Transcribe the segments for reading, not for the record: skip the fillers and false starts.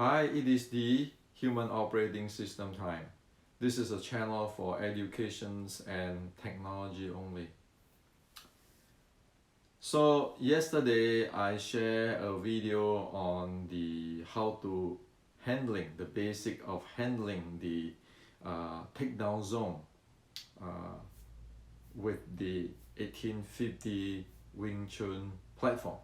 Hi, it is the Human Operating System time. This is a channel for educations and technology only. So yesterday I shared a video on the how to handling the basic of handling the takedown zone with the 1850 Wing Chun platform.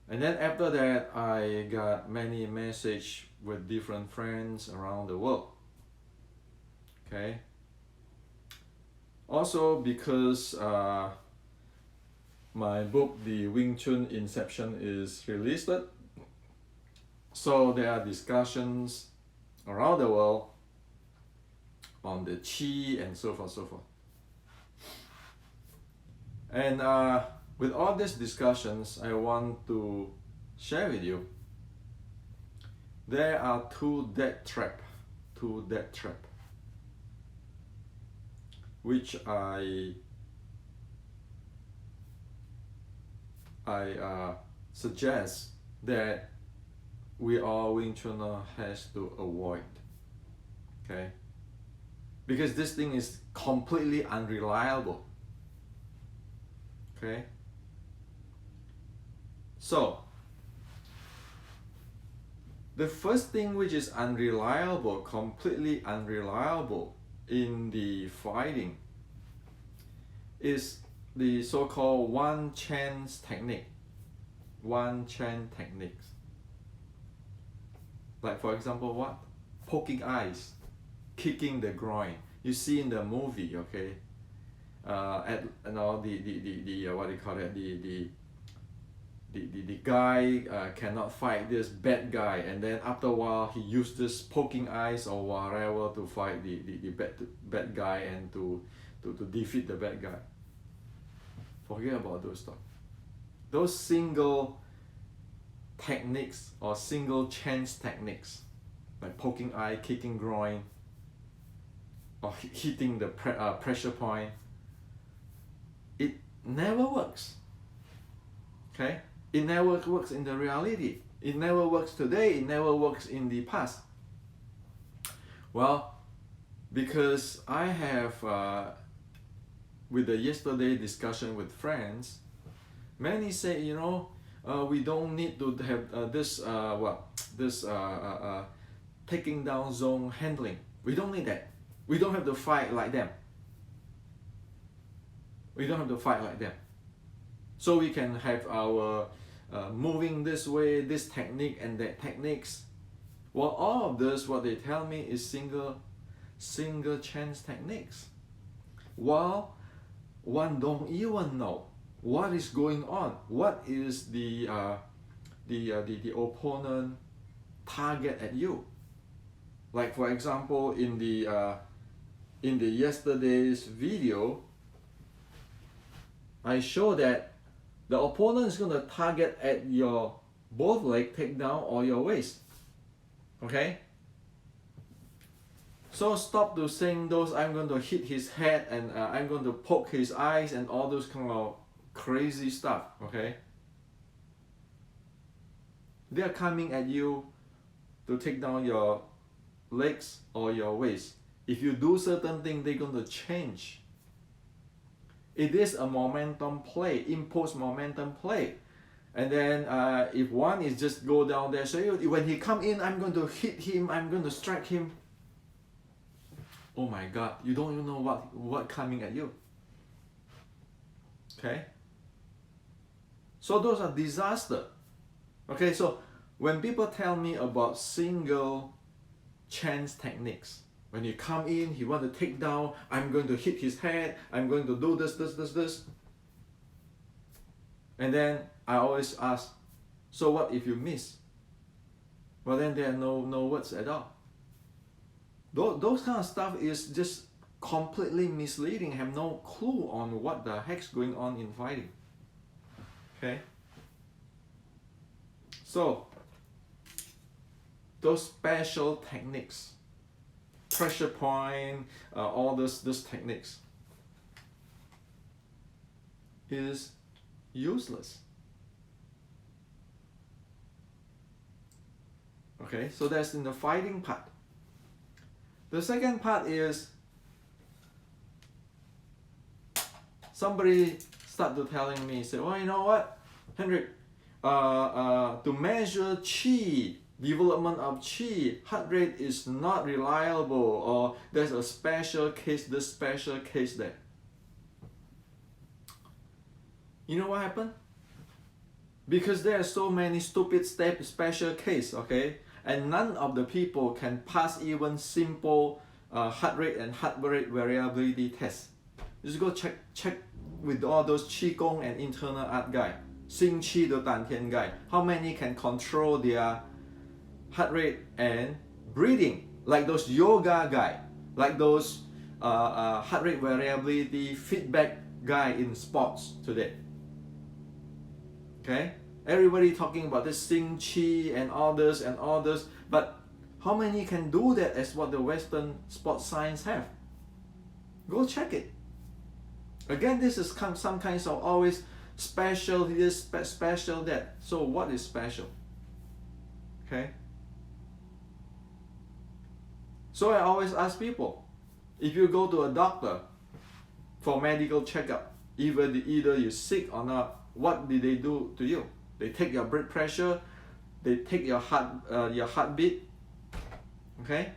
And then after that, I got many messages with different friends around the world. Okay. Also, because my book, the Wing Chun Inception, is released, so there are discussions around the world on the chi and so forth, so forth. And with all these discussions, I want to share with you, there are two death traps, which I suggest that we all Wing Chunner has to avoid. Okay, because this thing is completely unreliable. Okay, so the first thing which is unreliable, completely unreliable in the fighting, is the so-called one chance technique. One chance techniques. Like for example, what? Poking eyes, kicking the groin. You see in the movie, okay? At what do you call it? The guy cannot fight this bad guy, and then after a while he used this poking eyes or whatever to fight the bad guy and to defeat the bad guy. Forget about those stuff. Those single techniques or single chance techniques, like poking eye, kicking groin, or hitting the pressure point, it never works. Okay? It never works in the reality. It never works today. It never works in the past. Well, because I have, with the yesterday discussion with friends, many say, we don't need to have this taking down zone handling. We don't need that. We don't have to fight like them. So we can have our moving this way, this technique and that techniques. Well, all of this, what they tell me, is single chance techniques. Well, one don't even know what is going on. What is the opponent target at you? Like for example, in the yesterday's video, I show that the opponent is going to target at your both leg takedown or your waist. Okay? So stop to saying those, I'm going to hit his head and I'm going to poke his eyes and all those kind of crazy stuff. Okay? They are coming at you to take down your legs or your waist. If you do certain things, they're going to change. It is a momentum play, impose momentum play. And then if one is just go down there, so when he come in, I'm going to hit him, I'm going to strike him. Oh my God, you don't even know what coming at you. Okay? So those are disaster. Okay, so when people tell me about single chance techniques, when he come in, he want to take down, I'm going to hit his head, I'm going to do this. And then I always ask, so what if you miss? Well, then there are no words at all. Those kind of stuff is just completely misleading, have no clue on what the heck's going on in fighting. Okay? So, those special techniques, pressure point, all those techniques is useless. Okay, so that's in the fighting part. The second part is somebody started telling me, say, well, you know what, Henrik, to measure chi, development of chi, heart rate is not reliable, or there's a special case, this special case there. You know what happened? Because there are so many stupid special case, okay, and none of the people can pass even simple heart rate and heart rate variability test. Just go check with all those qigong and internal art guy, 心气的丹田 guy, how many can control their heart rate and breathing, like those yoga guy, like those heart rate variability feedback guy in sports today. Okay, everybody talking about this Xing Qi and all this, but how many can do that as what the Western sports science have? Go check it. Again, this is some kinds of always special this, special that. So what is special? Okay. So I always ask people, if you go to a doctor for medical checkup, either you're sick or not, what did they do to you? They take your blood pressure, they take your heartbeat, okay?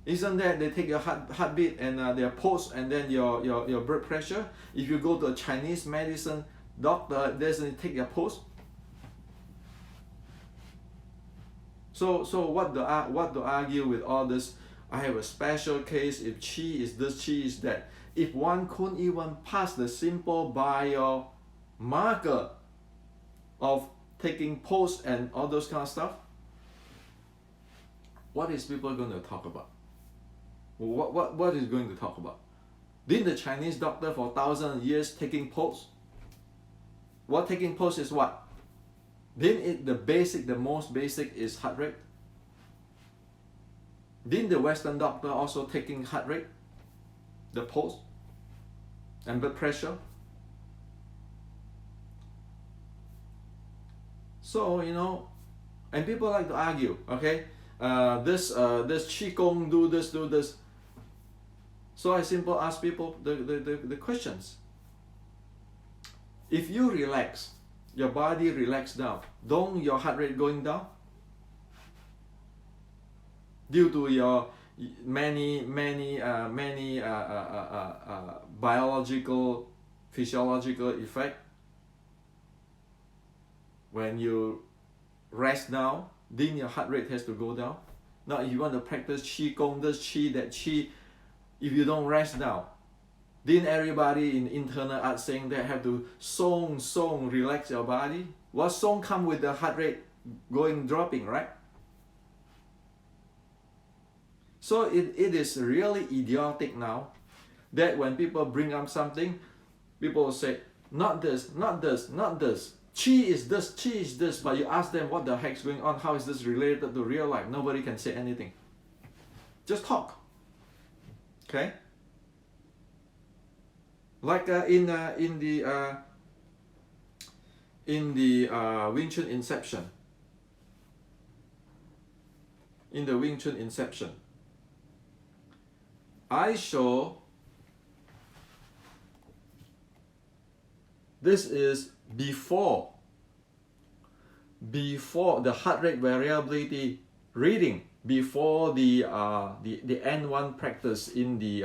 Isn't that they take your heartbeat and their pulse and then your blood pressure? If you go to a Chinese medicine doctor, doesn't take your pulse? So what to argue with all this? I have a special case, if qi is this, qi is that. If one couldn't even pass the simple biomarker of taking pulse and all those kind of stuff, what is people going to talk about? What is going to talk about? Didn't the Chinese doctor for thousands of years taking pulse? What taking pulse is what? Didn't it the most basic is heart rate? Didn't the Western doctor also taking heart rate, the pulse, and blood pressure? So, you know, and people like to argue, okay? This qigong do this. So I simply ask people the questions. If you relax, your body relax down, don't your heart rate going down? Due to your many biological, physiological effect. When you rest down, then your heart rate has to go down. Now, if you want to practice qi gong, this qi, that qi, if you don't rest down, then everybody in internal art saying they have to song, relax your body. What song come with the heart rate dropping, right? So it is really idiotic now that when people bring up something, people will say, not this. Qi is this, but you ask them what the heck's going on, how is this related to real life? Nobody can say anything. Just talk. Okay? Like in the Wing Chun Inception. In the Wing Chun Inception, I show this is before the heart rate variability reading, before the N1 practice in the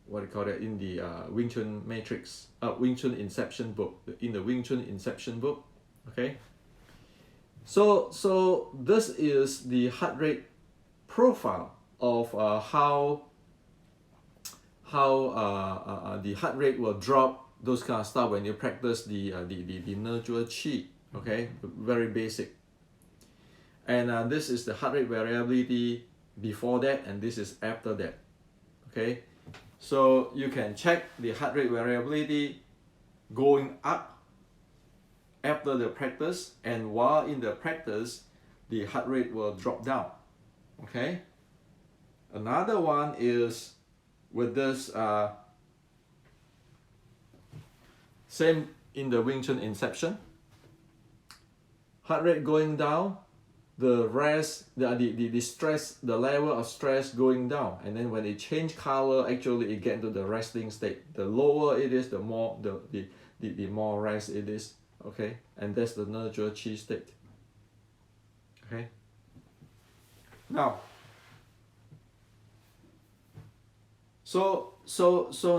what do you call it, in the Wing Chun Matrix, Wing Chun Inception book, in the Wing Chun Inception book, okay. So this is the heart rate profile of how the heart rate will drop, those kind of stuff when you practice the nurture qi, okay, very basic. And this is the heart rate variability before that, and this is after that, okay. So you can check the heart rate variability going up after the practice, and while in the practice the heart rate will drop down, okay. Another one is with this same in the Wing Chun Inception. heart rate going down, the stress, the level of stress going down, and then when it change color, actually it get into the resting state. The lower it is, the more the more rest it is. Okay, and that's the natural chi state. Okay. Now, so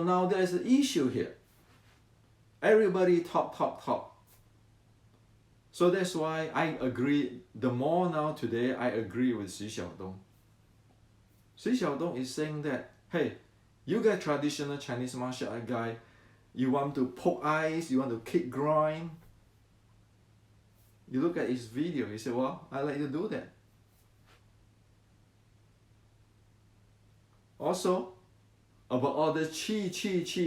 now there's an issue here. Everybody talk. So that's why I agree. The more now today, I agree with Xi Xiaodong. Xi Xiaodong is saying that, hey, you get traditional Chinese martial art guy, you want to poke eyes, you want to kick groin. You look at his video, you say, well, I like to do that. Also, about all the chi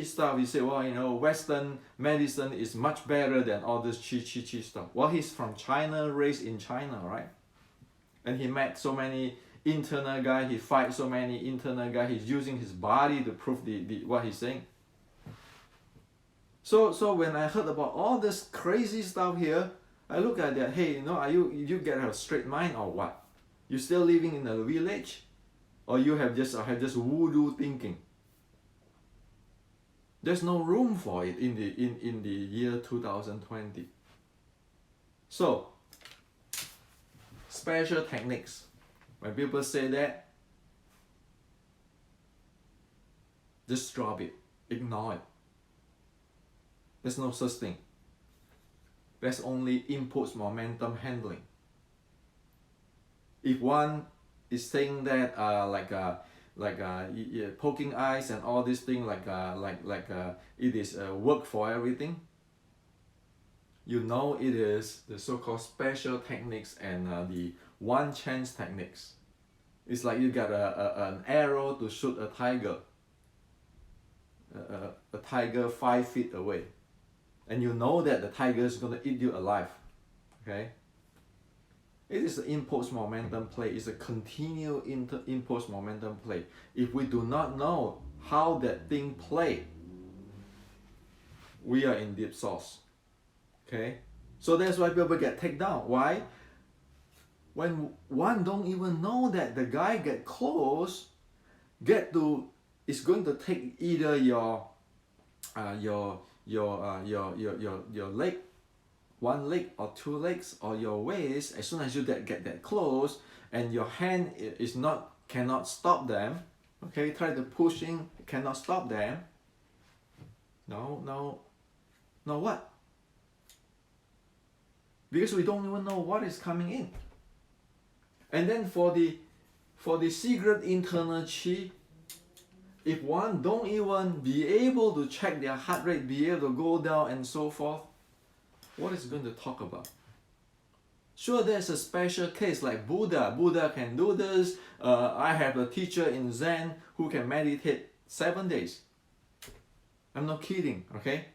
stuff, you say, well, you know, Western medicine is much better than all this chi stuff. Well, he's from China, raised in China, right? And he met so many internal guys, he fights so many internal guys, he's using his body to prove what he's saying. So when I heard about all this crazy stuff here, I look at that, hey, you know, are you get a straight mind or what? You still living in a village? Or you have just voodoo thinking? There's no room for it in the year 2020. So, special techniques. When people say that, just drop it, ignore it. There's no such thing. There's only impulse momentum handling. If one is saying that poking eyes and all these things it is work for everything, you know it is the so-called special techniques and the one chance techniques. It's like you got an arrow to shoot a tiger, a tiger 5 feet away, and you know that the tiger is going to eat you alive. Okay. It is an impulse momentum play. It's a continual impulse momentum play. If we do not know how that thing play, we are in deep sauce. Okay? So that's why people get taken down. Why? When one don't even know that the guy get close, it's going to take either your leg, one leg or two legs, or your waist. As soon as you get that close and your hand cannot stop them, okay, try to pushing, cannot stop them. No what? Because we don't even know what is coming in. And then for the secret internal chi, if one don't even be able to check their heart rate, be able to go down and so forth, what is going to talk about? Sure, there's a special case like Buddha. Buddha can do this. I have a teacher in Zen who can meditate 7 days. I'm not kidding, okay?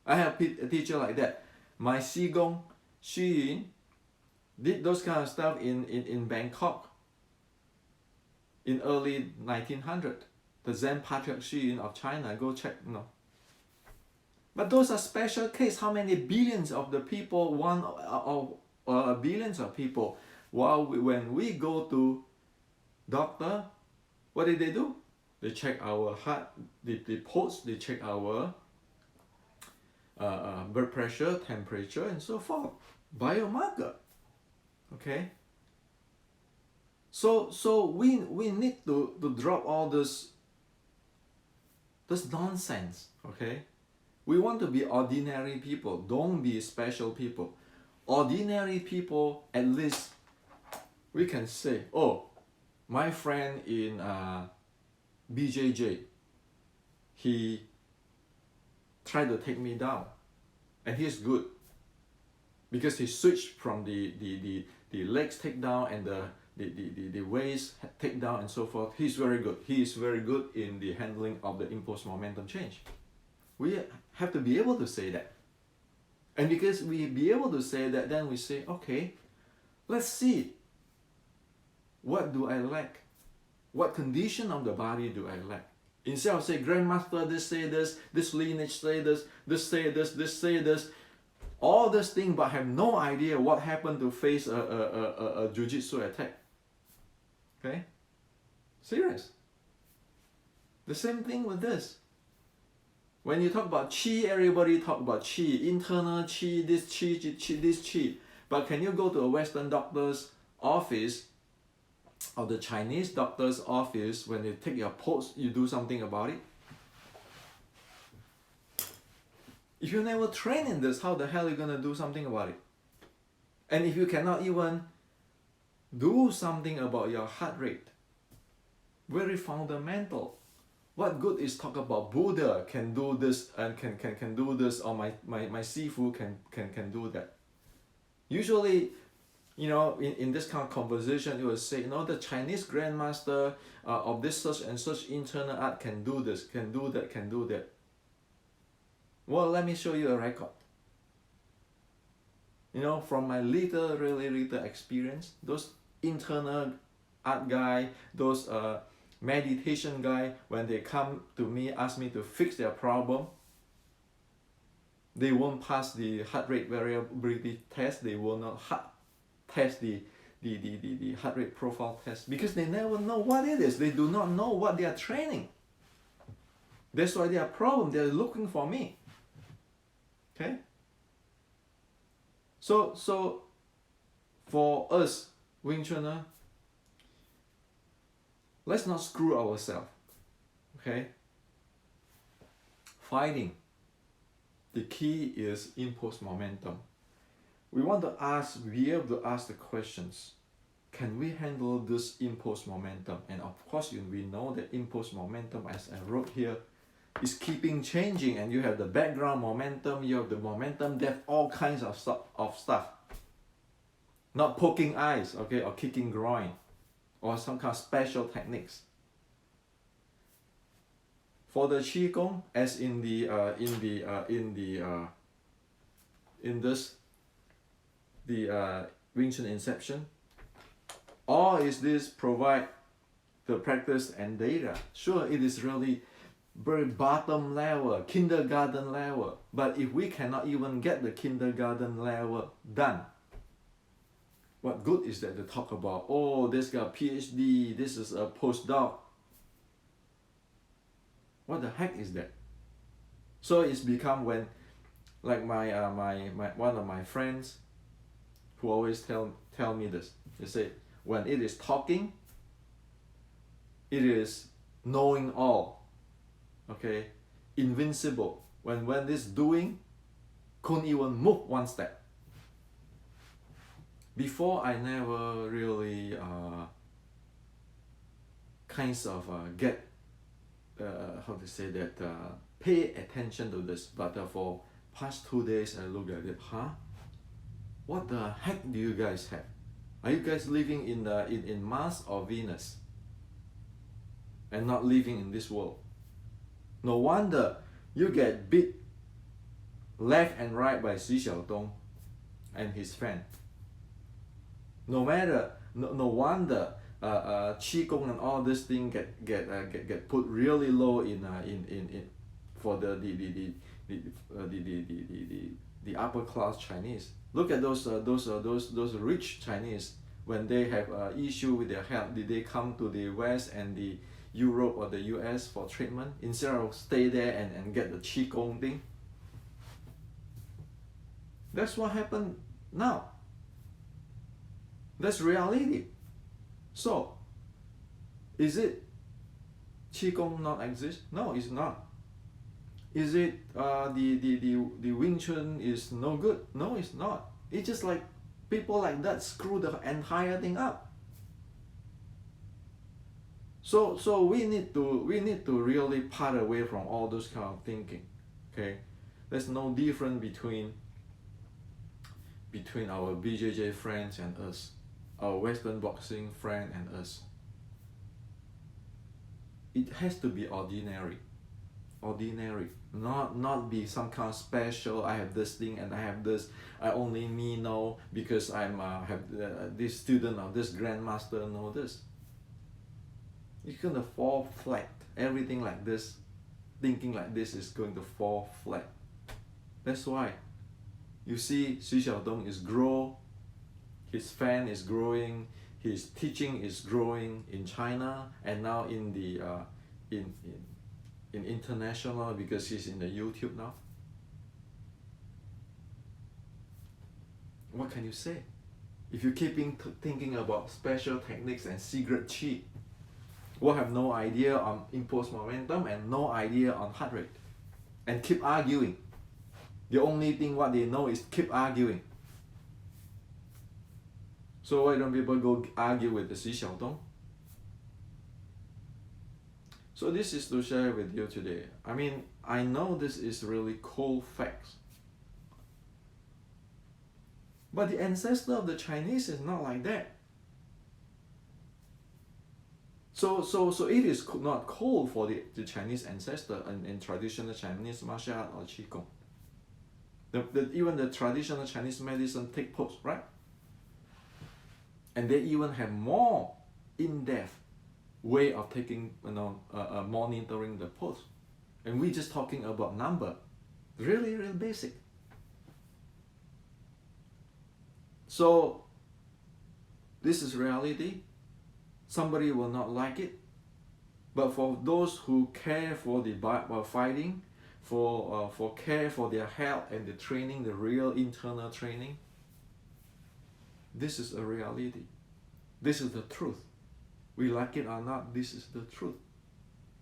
I have a teacher like that. My Qigong, Xu Yin, did those kind of stuff in Bangkok in early 1900. The Zen Patriarch Xu Yin of China, go check, no. But those are special case. How many billions of the people, billions of people, when we go to doctor, what did they do? They check our heart, the pulse, they check our blood pressure, temperature, and so forth. Biomarker. Okay? So we need to drop all this nonsense, okay? We want to be ordinary people, don't be special people. Ordinary people, at least we can say, oh, my friend in BJJ, he tried to take me down, and he's good because he switched from the legs take down and the waist take down and so forth. He's very good. He is very good in the handling of the impulse momentum change. We have to be able to say that. And because we be able to say that, then we say, okay, let's see. What do I lack? What condition of the body do I lack? Instead of say, grandmaster, this say this lineage say this say this, this say this, all this thing but have no idea what happened to face a jiu-jitsu attack. Okay? Serious. The same thing with this. When you talk about qi, everybody talk about qi, internal qi, this qi, this qi. But can you go to a Western doctor's office or the Chinese doctor's office, when they take your pulse, you do something about it? If you never train in this, how the hell are you gonna do something about it? And if you cannot even do something about your heart rate, very fundamental. What good is talk about Buddha can do this and can do this, or my Sifu can do that? Usually, you know, in this kind of conversation, you will say, you know, the Chinese grandmaster of this such and such internal art can do this, can do that, can do that. Well, let me show you a record. You know, from my really little experience, those internal art guy, those meditation guy, when they come to me, ask me to fix their problem, they won't pass the heart rate variability test. They will not test the heart rate profile test, because they never know what it is. They do not know what they are training. That's why they are problem. They are looking for me. Okay. So for us Wing Chunner, let's not screw ourselves. Okay. Fighting, the key is impulse momentum. We want to be able to ask the questions. Can we handle this impulse momentum? And of course, we know that impulse momentum, as I wrote here, is keeping changing, and you have the background momentum, you have the momentum depth, all kinds of stuff. Not poking eyes, okay, or kicking groin, or some kind of special techniques. For the Qigong, as in the Wing Chun Inception, all is this provide the practice and data. Sure, it is really very bottom level, kindergarten level. But if we cannot even get the kindergarten level done, what good is that to talk about, oh, this guy PhD, this is a postdoc? What the heck is that? So it's become when, like my one of my friends who always tell me this, they say, when it is talking, it is knowing all. Okay, invincible. When this doing, couldn't even move one step. Before, I never really kinds of get how to say that, pay attention to this. But for past 2 days, I look at it. What the heck do you guys have? Are you guys living in Mars or Venus, and not living in this world? No wonder you get beat left and right by Xi Xiaodong and his friend. No wonder Qigong and all this thing get put really low in for the upper class Chinese. Look at those rich Chinese. When they have issue with their health, did they come to the West and the Europe or the US for treatment instead of stay there and get the Qigong thing? That's what happened now. That's reality. So, is it Qigong not exist? No, it's not. Is it the Wing Chun is no good? No, it's not. It's just like people like that screw the entire thing up. So we need to really part away from all those kind of thinking. Okay, there's no difference between our BJJ friends and us, our Western boxing friend and us. It has to be ordinary, not be some kind of special. I have this thing and I have this. I only me know because I'm have this student or this grandmaster know this. You're gonna fall flat. Everything like this, thinking like this is going to fall flat. That's why You see, Xu Xiaodong is his fan is growing, his teaching is growing in China, and now in the in international, because he's in the YouTube now. What can you say? If you keep thinking about special techniques and secret chi, will have no idea on impulse momentum and no idea on heart rate, and keep arguing. The only thing what they know is keep arguing. So why don't people go argue with the Xu Xiaodong? So this is to share with you today. I mean, I know this is really cold facts. But the ancestor of the Chinese is not like that. So it is not cold for the Chinese ancestor in traditional Chinese martial art or Qigong. Even the traditional Chinese medicine take pose, right? And they even have more in-depth way of taking, monitoring the pose. And we're just talking about number. Really, really basic. So this is reality. Somebody will not like it. But for those who care for the fighting, for care for their health and the training, the real internal training, this is a reality. This is the truth. We like it or not, this is the truth.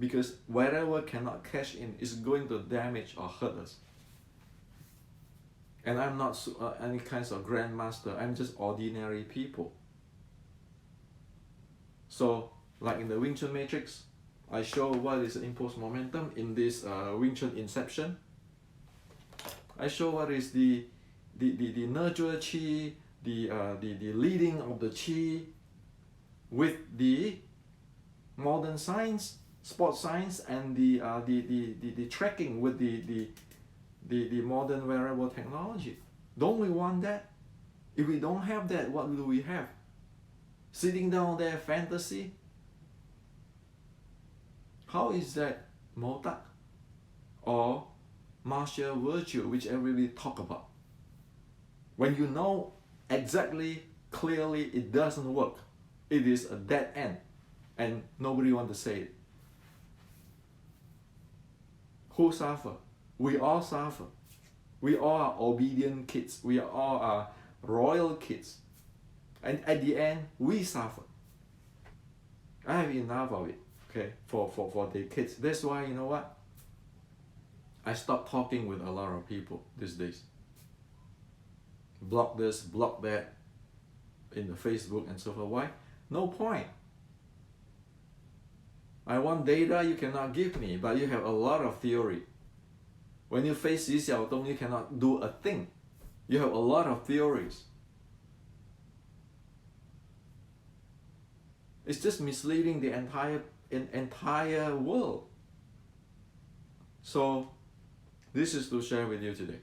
Because whatever cannot cash in is going to damage or hurt us. And I'm not any kinds of grandmaster, I'm just ordinary people. So, like in the Wing Chun Matrix, I show what is impulse momentum in this Wing Chun Inception. I show what is the nurture chi, the leading of the chi with the modern science, sports science, and the tracking with the modern wearable technology. Don't we want that? If we don't have that, what do we have? Sitting down there, fantasy? How is that motak or martial virtue, which everybody talk about? When you know exactly, clearly it doesn't work, it is a dead end, and nobody want to say it. Who suffer? We all suffer. We all are obedient kids. We all are royal kids. And at the end, we suffer. I have enough of it, okay, for the kids. That's why, you know what? I stopped talking with a lot of people these days. Block this, block that in the Facebook and so forth. Why? No point. I want data you cannot give me, but you have a lot of theory. When you face Xu Xiaodong, you cannot do a thing. You have a lot of theories. It's just misleading the entire world. So this is to share with you today.